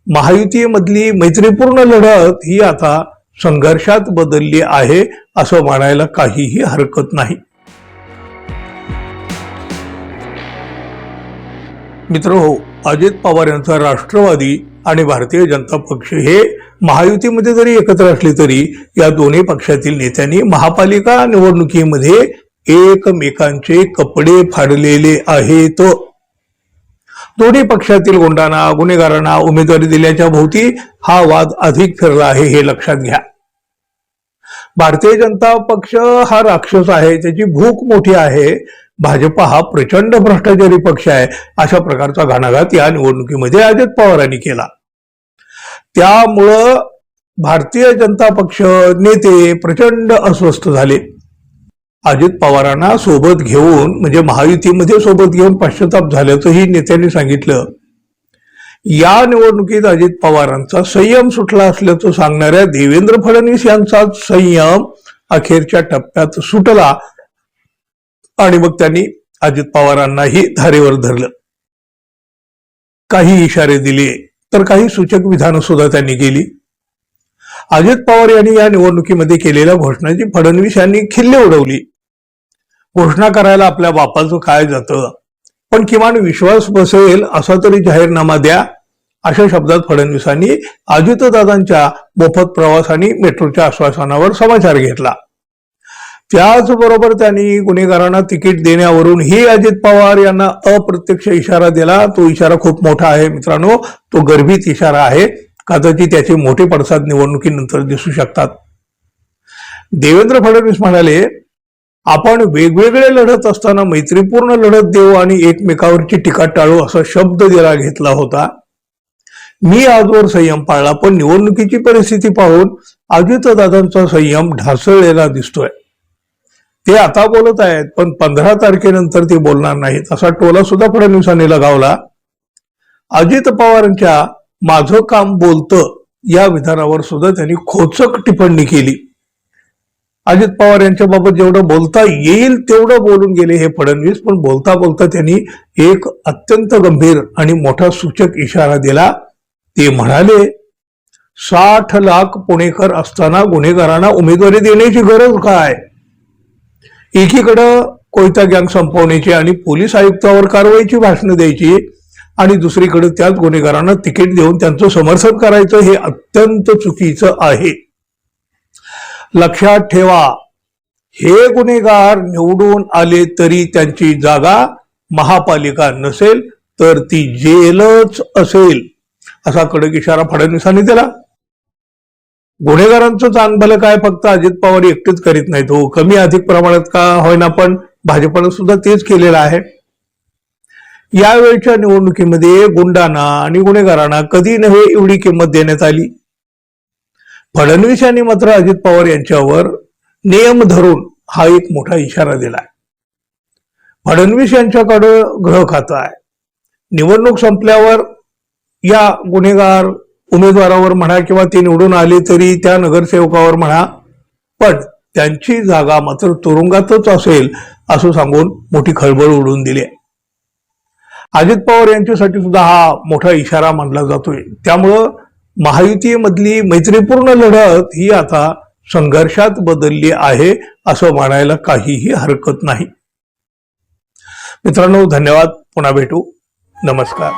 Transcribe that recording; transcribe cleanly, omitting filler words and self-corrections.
महायुतीमधली मैत्रीपूर्ण लढत ही आता संघर्षात बदलली आहे असं म्हणायला काहीही हरकत नाही. मित्रहो, अजित पवार यांचा राष्ट्रवादी आणि भारतीय जनता पक्ष हे महायुतीमध्ये जरी एकत्र असले तरी या दोन्ही पक्षातील नेत्यांनी महापालिका निवडणुकीमध्ये एकमेकांचे कपडे फाडलेले आहेत. दोन्ही पक्षातील गुंडांना, गुन्हेगारांना उमेदवारी दिल्याच्या भोवती हा वाद अधिक फिरला आहे, हे लक्षात घ्या. भारतीय जनता पक्ष हा राक्षस आहे, त्याची भूक मोठी आहे. भाजपा हा प्रचंड भ्रष्टाचारी पक्ष आहे, अशा प्रकारचा घणाघात या निवडणुकीमध्ये अजित पवारांनी केला. त्यामुळं भारतीय जनता पक्ष नेते प्रचंड अस्वस्थ झाले. अजित पवारांना सोबत घेऊन, म्हणजे महायुतीमध्ये सोबत घेऊन पश्चाताप झाल्याचंही नेत्यांनी सांगितलं. या निवडणुकीत अजित पवारांचा संयम सुटला असल्याचं सांगणाऱ्या देवेंद्र फडणवीस यांचा संयम अखेरच्या टप्प्यात सुटला आणि मग त्यांनी अजित पवारांनाही धारेवर धरलं. काही इशारे दिले तर काही सूचक विधानं सुद्धा त्यांनी केली. अजित पवार यांनी या निवडणुकीमध्ये केलेल्या घोषणाची फडणवीस यांनी खिल्ली उडवली. घोषणा करायला आपल्या बापाचं काय जातं, पण किमान विश्वास बसेल असा तरी जाहीरनामा द्या, अशा शब्दात फडणवीसांनी अजितदादांच्या मोफत प्रवास आणि मेट्रोच्या आश्वासनावर समाचार घेतला. त्याचबरोबर त्यांनी गुन्हेगारांना तिकीट देण्यावरूनही अजित पवार यांना अप्रत्यक्ष इशारा दिला. तो इशारा खूप मोठा आहे मित्रांनो, तो गर्भित इशारा आहे. कदाचित त्याचे मोठे पडसाद निवडणुकीनंतर दिसू शकतात. देवेंद्र फडणवीस म्हणाले, आपण वेगवेगळे लढत असताना मैत्रीपूर्ण लढत देऊ आणि एकमेकावरची टीका टाळू असा शब्द दिला घेतला होता. मी आजवर संयम पाळला, पण निवडणुकीची परिस्थिती पाहून अजितदादांचा संयम ढासळलेला दिसतोय. ते आता बोलत आहेत, पण 15 तारखेनंतर ते बोलणार नाहीत, असा टोला सुद्धा फडणवीसांनी लगावला. अजित पवारांच्या माझं काम बोलतं या विधानावर सुद्धा त्यांनी खोचक टिप्पणी केली. अजित पवार यांच्या बाबत जेवढं बोलता येईल तेवढं बोलून गेले हे फडणवीस, पण बोलता बोलता त्यांनी एक अत्यंत गंभीर आणि मोठा सूचक इशारा दिला. ते म्हणाले, 60 लाख पुणेकर असताना गुन्हेगारांना उमेदवारी देण्याची गरज काय? एकीकडं कोयता गँग संपवण्याची आणि पोलीस आयुक्तावर कारवाईची भाषणं द्यायची आणि दुसरीकडे त्याच गुन्हेगारांना तिकीट देऊन त्यांचं समर्थन करायचं, हे अत्यंत चुकीचं आहे. लक्षात ठेवा, हे गुन्हेगार निवडून आले तरी त्यांची जागा महापालिका नसेल तर ती जेलच असेल, असा कडक इशारा फडणवीसांनी दिला. गुन्हेगारांचं चांगलं काय फक्त अजित पवार एकटेच करीत नाहीत हो, कमी अधिक प्रमाणात का होईना पण भाजपनं सुद्धा तेच केलेलं आहे. यावेळच्या निवडणुकीमध्ये गुंडांना आणि गुन्हेगारांना कधी नव्हे एवढी किंमत देण्यात आली. फडणवीस यांनी मात्र अजित पवार यांच्यावर नियम धरून हा एक मोठा इशारा दिलाय. फडणवीस यांच्याकडे गृह खातं आहे. निवडणूक संपल्यावर या गुन्हेगार उमेदवारावर म्हणा किंवा ते निवडून आले तरी त्या नगरसेवकावर म्हणा, पण त्यांची जागा मात्र तुरुंगातच असेल असं सांगून मोठी खळबळ उडवून दिली. अजित पवार यांच्यासाठी सुद्धा हा मोठा इशारा मानला जातोय. त्यामुळं महायुतीमधली मैत्रीपूर्ण लढत ही आता संघर्षात बदलली आहे असं म्हणायला काहीही हरकत नाही. मित्रांनो, धन्यवाद. पुन्हा भेटू. नमस्कार.